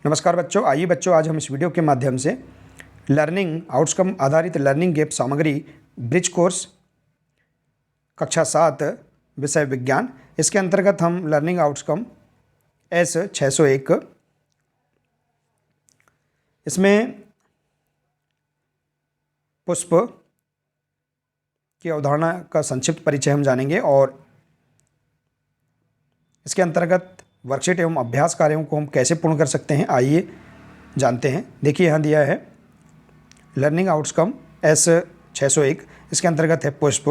नमस्कार बच्चों, आइए बच्चों आज हम इस वीडियो के माध्यम से लर्निंग आउटकम आधारित लर्निंग गैप सामग्री ब्रिज कोर्स कक्षा 7 विषय विज्ञान, इसके अंतर्गत हम लर्निंग आउटकम S601 इसमें पुष्प की अवधारणा का संक्षिप्त परिचय हम जानेंगे और इसके अंतर्गत वर्कशीट एवं अभ्यास कार्यों को हम कैसे पूर्ण कर सकते हैं, आइए जानते हैं। देखिए यहाँ दिया है लर्निंग आउटकम S601, इसके अंतर्गत है पुष्प।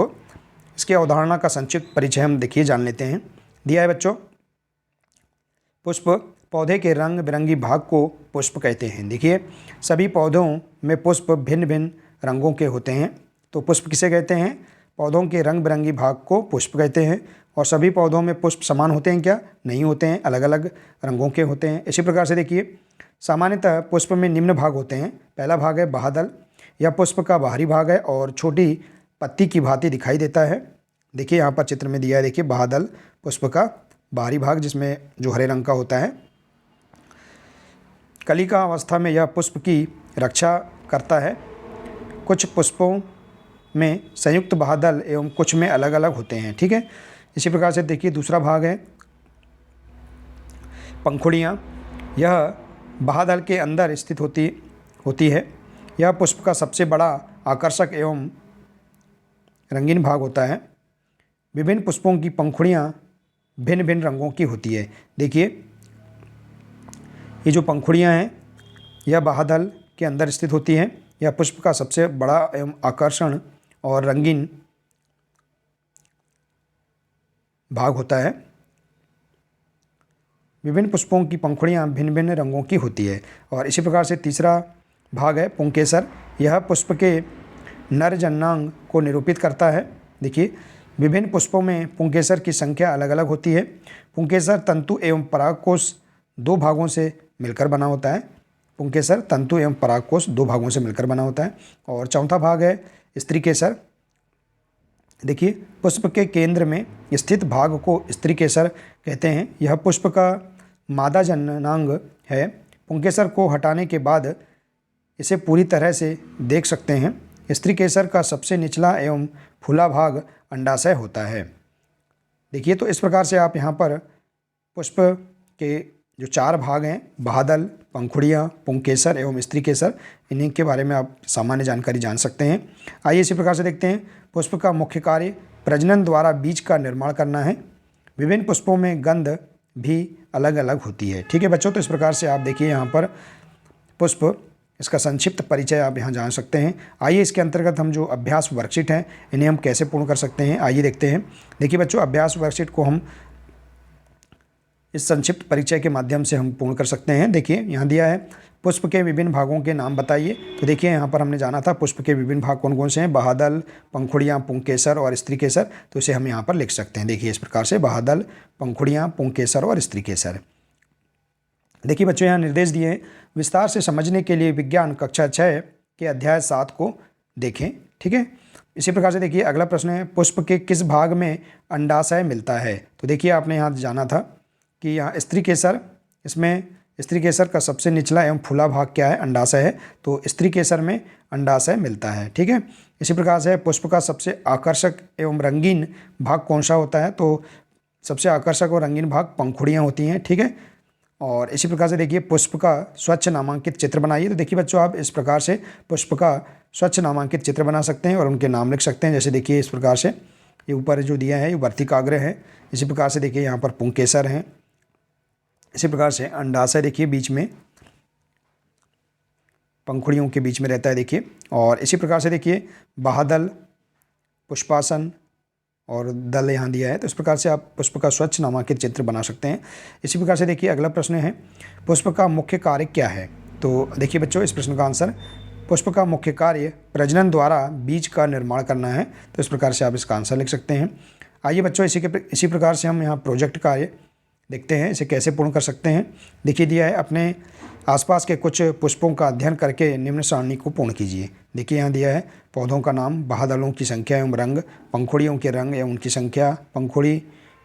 इसकी अवधारणा का संक्षिप्त परिचय हम देखिए जान लेते हैं। दिया है बच्चों, पुष्प पौधे के रंग बिरंगी भाग को पुष्प कहते हैं। देखिए सभी पौधों में पुष्प भिन्न भिन्न रंगों के होते हैं, तो पुष्प किसे कहते हैं? पौधों के रंग बिरंगी भाग को पुष्प कहते हैं। और सभी पौधों में पुष्प समान होते हैं क्या? नहीं होते हैं, अलग अलग रंगों के होते हैं। इसी प्रकार से देखिए सामान्यतः पुष्प में निम्न भाग होते हैं। पहला भाग है बाह्यदल, यह पुष्प का बाहरी भाग है और छोटी पत्ती की भांति दिखाई देता है। देखिए यहाँ पर चित्र में दिया है, देखिए बाह्यदल पुष्प का बाहरी भाग जिसमें जो हरे रंग का होता है। कलिका अवस्था में यह पुष्प की रक्षा करता है। कुछ पुष्पों में संयुक्त बाह्यदल एवं कुछ में अलग अलग होते हैं। ठीक है, इसी प्रकार से देखिए दूसरा भाग है पंखुड़ियाँ। यह बाह्यदल के अंदर स्थित होती है। यह पुष्प का सबसे बड़ा आकर्षक एवं रंगीन भाग होता है। विभिन्न पुष्पों की पंखुड़ियाँ भिन्न भिन्न रंगों की होती है। देखिए ये जो पंखुड़ियाँ हैं यह बाह्यदल के अंदर स्थित होती हैं। यह पुष्प का सबसे बड़ा एवं आकर्षण और रंगीन भाग होता है। विभिन्न पुष्पों की पंखुड़ियाँ भिन्न भिन्न रंगों की होती है। और इसी प्रकार से तीसरा भाग है पुंकेसर। यह पुष्प के नर जननांग को निरूपित करता है। देखिए विभिन्न पुष्पों में पुंकेसर की संख्या अलग अलग होती है। पुंकेसर तंतु एवं परागकोश दो भागों से मिलकर बना होता है। पुंकेसर तंतु एवं परागकोश दो भागों से मिलकर बना होता है। और चौथा भाग है स्त्रीकेसर। देखिए पुष्प के केंद्र में स्थित भाग को स्त्रीकेसर कहते हैं। यह पुष्प का मादा जननांग है। पुंकेसर को हटाने के बाद इसे पूरी तरह से देख सकते हैं। स्त्रीकेसर का सबसे निचला एवं फूला भाग अंडाशय होता है। देखिए तो इस प्रकार से आप यहाँ पर पुष्प के जो चार भाग हैं, बाह्यदल, पंखुड़ियाँ, पुंकेसर एवं स्त्रीकेसर, इन्हीं के बारे में आप सामान्य जानकारी जान सकते हैं। आइए इसी प्रकार से देखते हैं। पुष्प का मुख्य कार्य प्रजनन द्वारा बीज का निर्माण करना है। विभिन्न पुष्पों में गंध भी अलग अलग होती है। ठीक है बच्चों, तो इस प्रकार से आप देखिए यहाँ पर पुष्प, इसका संक्षिप्त परिचय आप यहाँ जान सकते हैं। आइए इसके अंतर्गत हम जो अभ्यास वर्कशीट हैं इन्हें हम कैसे पूर्ण कर सकते हैं, आइए देखते हैं। देखिए बच्चों अभ्यास वर्कशीट को हम इस संक्षिप्त परिचय के माध्यम से हम पूर्ण कर सकते हैं। देखिए यहाँ दिया है पुष्प के विभिन्न भागों के नाम बताइए। तो देखिए यहाँ पर हमने जाना था पुष्प के विभिन्न भाग कौन कौन से हैं, बाह्यदल, पंखुड़ियाँ, पुंकेसर और स्त्रीकेसर। तो इसे हम यहाँ पर लिख सकते हैं। देखिए इस प्रकार से बाह्यदल, पंखुड़ियाँ, पुंकेसर और स्त्रीकेसर। देखिए बच्चों यहाँ निर्देश दिए हैं, विस्तार से समझने के लिए विज्ञान कक्षा 6 के अध्याय 7 को देखें। ठीक है, इसी प्रकार से देखिए अगला प्रश्न है, पुष्प के किस भाग में अंडाशय मिलता है? तो देखिए आपने यहाँ जाना था कि यहाँ स्त्रीकेसर, इसमें स्त्रीकेसर का सबसे निचला एवं फूला भाग क्या है? अंडाशय है। तो स्त्रीकेसर में अंडाशय मिलता है। ठीक है, इसी प्रकार से पुष्प का सबसे आकर्षक एवं रंगीन भाग कौन सा होता है? तो सबसे आकर्षक और रंगीन भाग पंखुड़ियाँ होती हैं। ठीक है, और इसी प्रकार से देखिए पुष्प का स्वच्छ नामांकित चित्र बनाइए। तो देखिए बच्चों आप इस प्रकार से पुष्प का स्वच्छ नामांकित चित्र बना सकते हैं और उनके नाम लिख सकते हैं। जैसे देखिए इस प्रकार से ये ऊपर जो दिया है ये वर्तिकाग्र है। इसी प्रकार से देखिए यहाँ पर पुंकेसर हैं। इसी प्रकार से अंडाशय देखिए बीच में पंखुड़ियों के बीच में रहता है। देखिए और इसी प्रकार से देखिए बाह्यदल, पुष्पासन और दल यहाँ दिया है। तो इस प्रकार से आप पुष्प का स्वच्छ नामांकित चित्र बना सकते हैं। इसी प्रकार से देखिए अगला प्रश्न है, पुष्प का मुख्य कार्य क्या है? तो देखिए बच्चों इस प्रश्न का आंसर, पुष्प का मुख्य कार्य प्रजनन द्वारा बीज का निर्माण करना है। तो इस प्रकार से आप इसका आंसर लिख सकते हैं। आइए बच्चों इसी प्रकार से हम यहाँ प्रोजेक्ट कार्य देखते हैं, इसे कैसे पूर्ण कर सकते हैं। देखिए दिया है, अपने आसपास के कुछ पुष्पों का अध्ययन करके निम्न सारणी को पूर्ण कीजिए। देखिए यहाँ दिया है पौधों का नाम, बाह्यदलों की संख्या एवं रंग, पंखुड़ियों के रंग एवं उनकी संख्या,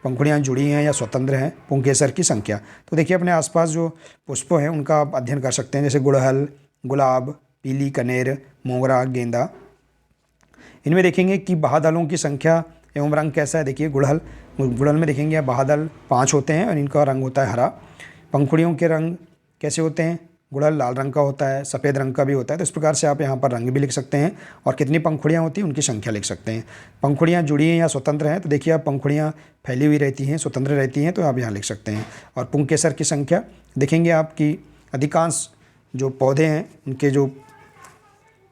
पंखुड़ियाँ जुड़ी हैं या स्वतंत्र हैं पुंकेसर की संख्या। तो देखिए अपने आसपास जो पुष्प हैं उनका आप अध्ययन कर सकते हैं, जैसे गुड़हल, गुलाब, पीली कनेर, मोगरा, गेंदा। इनमें देखेंगे कि बाहादलों की संख्या एवं रंग कैसा है। देखिए गुड़हल में देखेंगे बाहादल 5 होते हैं और इनका रंग होता है हरा। पंखुड़ियों के रंग कैसे होते हैं, गुड़हल लाल रंग का होता है, सफ़ेद रंग का भी होता है। तो इस प्रकार से आप यहाँ पर रंग भी लिख सकते हैं और कितनी पंखुड़ियाँ होती हैं उनकी संख्या लिख सकते हैं। पंखुड़ियाँ जुड़ी हैं या स्वतंत्र हैं, तो देखिए आप पंखुड़ियाँ फैली हुई रहती हैं, स्वतंत्र रहती हैं, तो आप यहाँ लिख सकते हैं। और पुंकेसर की संख्या देखेंगे आपकी अधिकांश जो पौधे हैं उनके जो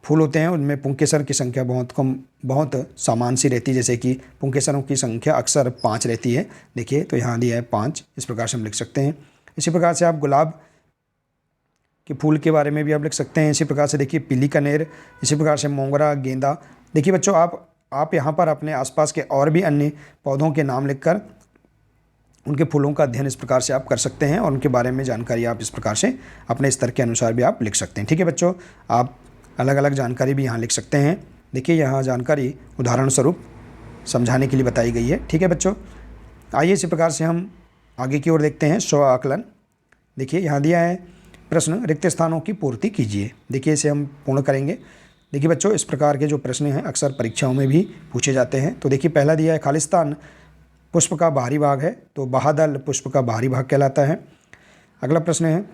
फूल होते हैं उनमें पुंकेसर की संख्या बहुत कम, बहुत समान सी रहती है, जैसे कि पुंकेसरों की संख्या अक्सर 5 रहती है। देखिए तो यहाँ दिया है 5, इस प्रकार से हम लिख सकते हैं। इसी प्रकार से आप गुलाब के फूल के बारे में भी आप लिख सकते हैं। इसी प्रकार से देखिए पीली कनेर, इसी प्रकार से मोगरा, गेंदा। देखिए बच्चों आप यहाँ पर अपने आसपास के और भी अन्य पौधों के नाम लिखकर उनके फूलों का अध्ययन इस प्रकार से आप कर सकते हैं और उनके बारे में जानकारी आप इस प्रकार से अपने स्तर के अनुसार भी आप लिख सकते हैं। ठीक है बच्चों, आप अलग अलग जानकारी भी यहाँ लिख सकते हैं। देखिए यहाँ जानकारी उदाहरण स्वरूप समझाने के लिए बताई गई है। ठीक है बच्चों, आइए इसी प्रकार से हम आगे की ओर देखते हैं। स्व आकलन। देखिए यहाँ दिया है प्रश्न, रिक्त स्थानों की पूर्ति कीजिए। देखिए इसे हम पूर्ण करेंगे। देखिए बच्चों इस प्रकार के जो प्रश्न हैं अक्सर परीक्षाओं में भी पूछे जाते हैं। तो देखिए पहला दिया है खालिस्तान पुष्प का बाहरी भाग है, तो बाहादल पुष्प का बाहरी भाग कहलाता है। अगला प्रश्न है,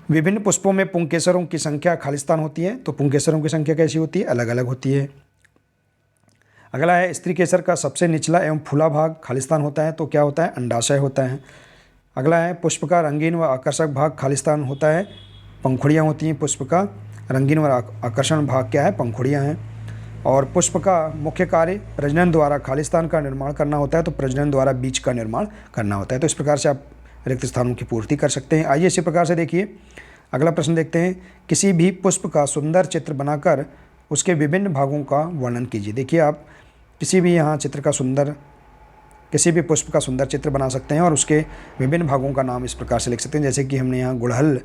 विभिन्न पुष्पों में पुंकेसरों की संख्या खालिस्तान होती है, तो पुंकेसरों की संख्या कैसी होती है, अलग अलग होती है। अगला है, स्त्री केसर का सबसे निचला एवं फूला भाग खालिस्तान होता है, तो क्या होता है, अंडाशय होता है। अगला है, पुष्प का रंगीन व आकर्षक भाग खालिस्तान होता है, पंखुड़ियाँ होती हैं। पुष्प का रंगीन व आकर्षण भाग क्या है, पंखुड़ियाँ हैं। और पुष्प का मुख्य कार्य प्रजनन द्वारा खालिस्तान का निर्माण करना होता है, तो प्रजनन द्वारा बीज का निर्माण करना होता है। तो इस प्रकार से आप रिक्त स्थानों की पूर्ति कर सकते हैं। आइए इसी प्रकार से देखिए अगला प्रश्न देखते हैं, किसी भी पुष्प का सुंदर चित्र बनाकर उसके विभिन्न भागों का वर्णन कीजिए। देखिए आप किसी भी यहाँ चित्र का सुंदर, किसी भी पुष्प का सुंदर चित्र बना सकते हैं और उसके विभिन्न भागों का नाम इस प्रकार से लिख सकते हैं, जैसे कि हमने यहाँ गुड़हल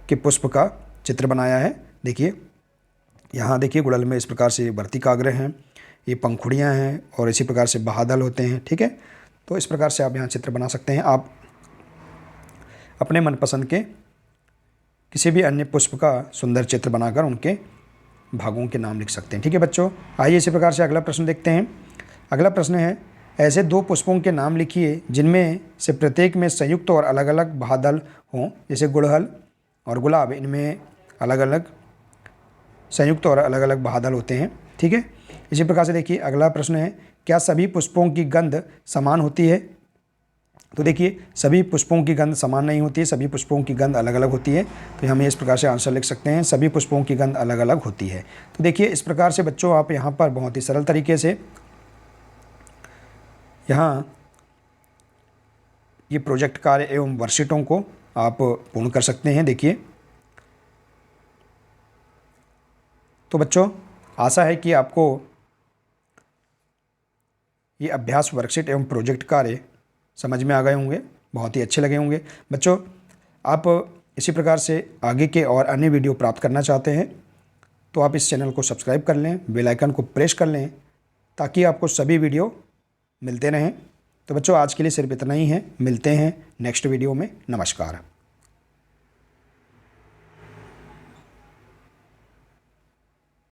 के पुष्प का चित्र बनाया है। देखिए यहाँ देखिए गुड़हल में इस प्रकार से वर्तिकाग्र हैं, ये पंखुड़ियाँ हैं और इसी प्रकार से बाहादल होते हैं। ठीक है, तो इस प्रकार से आप यहाँ चित्र बना सकते हैं। आप अपने मनपसंद के किसी भी अन्य पुष्प का सुंदर चित्र बनाकर उनके भागों के नाम लिख सकते हैं। ठीक है बच्चों, आइए इसी प्रकार से अगला प्रश्न देखते हैं। अगला प्रश्न है, ऐसे 2 पुष्पों के नाम लिखिए जिनमें से प्रत्येक में संयुक्त और अलग अलग बाहादल हों, जैसे गुड़हल और गुलाब, इनमें अलग अलग संयुक्त और अलग अलग बाहादल होते हैं। ठीक है, इसी प्रकार से देखिए अगला प्रश्न है, क्या सभी पुष्पों की गंध समान होती है। तो देखिए सभी पुष्पों की गंध समान नहीं होती है, सभी पुष्पों की गंध अलग अलग होती है। तो हम इस प्रकार से आंसर लिख सकते हैं, सभी पुष्पों की गंध अलग अलग होती है। तो देखिए इस प्रकार से बच्चों आप यहाँ पर बहुत ही सरल तरीके से यहाँ ये प्रोजेक्ट कार्य एवं वर्कशीटों को आप पूर्ण कर सकते हैं। देखिए तो बच्चों आशा है कि आपको ये अभ्यास वर्कशीट एवं प्रोजेक्ट कार्य समझ में आ गए होंगे, बहुत ही अच्छे लगे होंगे। बच्चों आप इसी प्रकार से आगे के और अन्य वीडियो प्राप्त करना चाहते हैं तो आप इस चैनल को सब्सक्राइब कर लें, बेल आइकन को प्रेस कर लें ताकि आपको सभी वीडियो मिलते रहें। तो बच्चों आज के लिए सिर्फ इतना ही है, मिलते हैं नेक्स्ट वीडियो में। नमस्कार।